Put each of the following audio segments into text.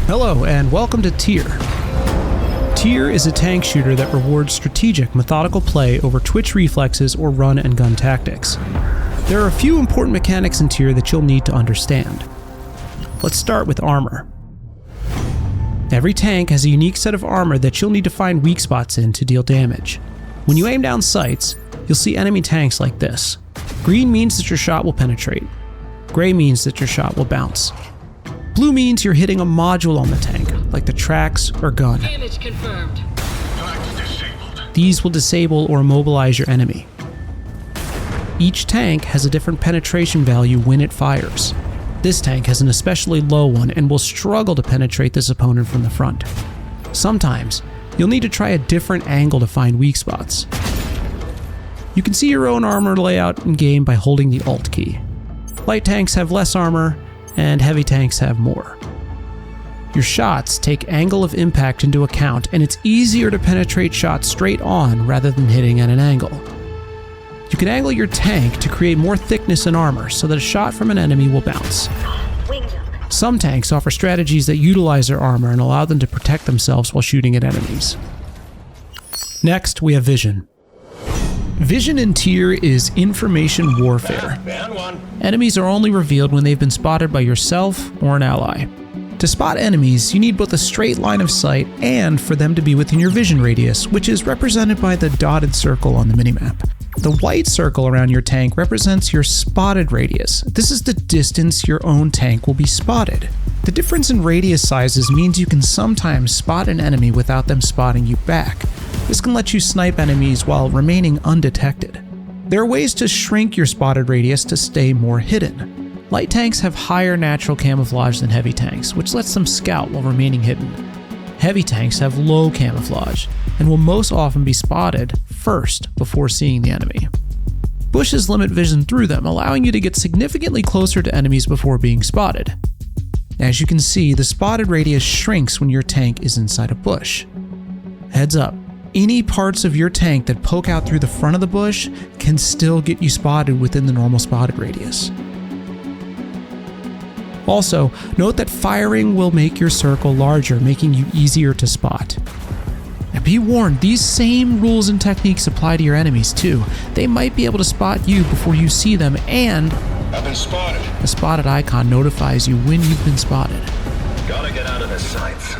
Hello, and welcome to Tier. Tier is a tank shooter that rewards strategic, methodical play over twitch reflexes or run and gun tactics. There are a few important mechanics in Tier that you'll need to understand. Let's start with armor. Every tank has a unique set of armor that you'll need to find weak spots in to deal damage. When you aim down sights, you'll see enemy tanks like this. Green means that your shot will penetrate. Gray means that your shot will bounce. Blue means you're hitting a module on the tank, like the tracks or gun. Damage confirmed. These will disable or immobilize your enemy. Each tank has a different penetration value when it fires. This tank has an especially low one and will struggle to penetrate this opponent from the front. Sometimes, you'll need to try a different angle to find weak spots. You can see your own armor layout in game by holding the Alt key. Light tanks have less armor, and heavy tanks have more. Your shots take angle of impact into account, and it's easier to penetrate shots straight on rather than hitting at an angle. You can angle your tank to create more thickness in armor so that a shot from an enemy will bounce. Some tanks offer strategies that utilize their armor and allow them to protect themselves while shooting at enemies. Next, we have vision. Vision in Tier is information warfare. Enemies are only revealed when they've been spotted by yourself or an ally. To spot enemies, you need both a straight line of sight and for them to be within your vision radius, which is represented by the dotted circle on the minimap. The white circle around your tank represents your spotted radius. This is the distance your own tank will be spotted. The difference in radius sizes means you can sometimes spot an enemy without them spotting you back. This can let you snipe enemies while remaining undetected. There are ways to shrink your spotted radius to stay more hidden. Light tanks have higher natural camouflage than heavy tanks, which lets them scout while remaining hidden. Heavy tanks have low camouflage and will most often be spotted first before seeing the enemy. Bushes limit vision through them, allowing you to get significantly closer to enemies before being spotted. As you can see, the spotted radius shrinks when your tank is inside a bush. Heads up. Any parts of your tank that poke out through the front of the bush can still get you spotted within the normal spotted radius. Also, note that firing will make your circle larger, making you easier to spot. And be warned, these same rules and techniques apply to your enemies too. They might be able to spot you before you see them, and I've been spotted. The spotted icon notifies you when you've been spotted. Gotta get out of the sights.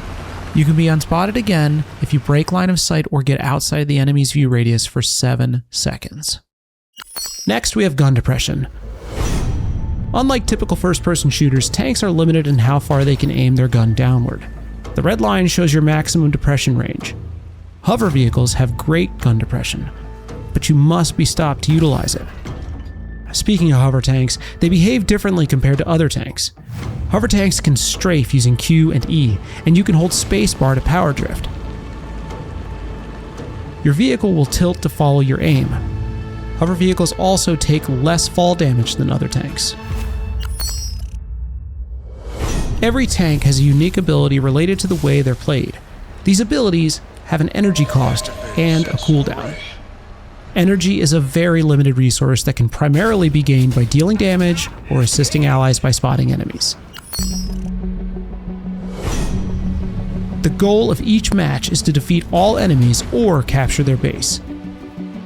You can be unspotted again if you break line of sight or get outside the enemy's view radius for 7 seconds. Next, we have gun depression. Unlike typical first-person shooters, tanks are limited in how far they can aim their gun downward. The red line shows your maximum depression range. Hover vehicles have great gun depression, but you must be stopped to utilize it. Speaking of hover tanks, they behave differently compared to other tanks. Hover tanks can strafe using Q and E, and you can hold spacebar to power drift. Your vehicle will tilt to follow your aim. Hover vehicles also take less fall damage than other tanks. Every tank has a unique ability related to the way they're played. These abilities have an energy cost and a cooldown. Energy is a very limited resource that can primarily be gained by dealing damage or assisting allies by spotting enemies. The goal of each match is to defeat all enemies or capture their base.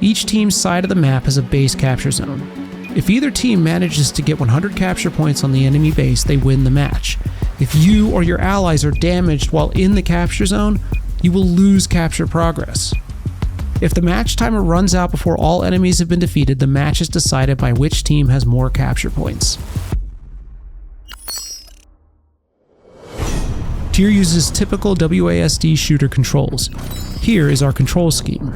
Each team's side of the map has a base capture zone. If either team manages to get 100 capture points on the enemy base, they win the match. If you or your allies are damaged while in the capture zone, you will lose capture progress. If the match timer runs out before all enemies have been defeated, the match is decided by which team has more capture points. Tier uses typical WASD shooter controls. Here is our control scheme.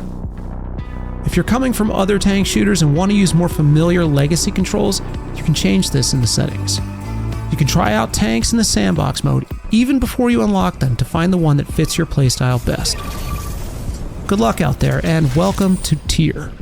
If you're coming from other tank shooters and want to use more familiar legacy controls, you can change this in the settings. You can try out tanks in the sandbox mode even before you unlock them to find the one that fits your playstyle best. Good luck out there, and welcome to Tier.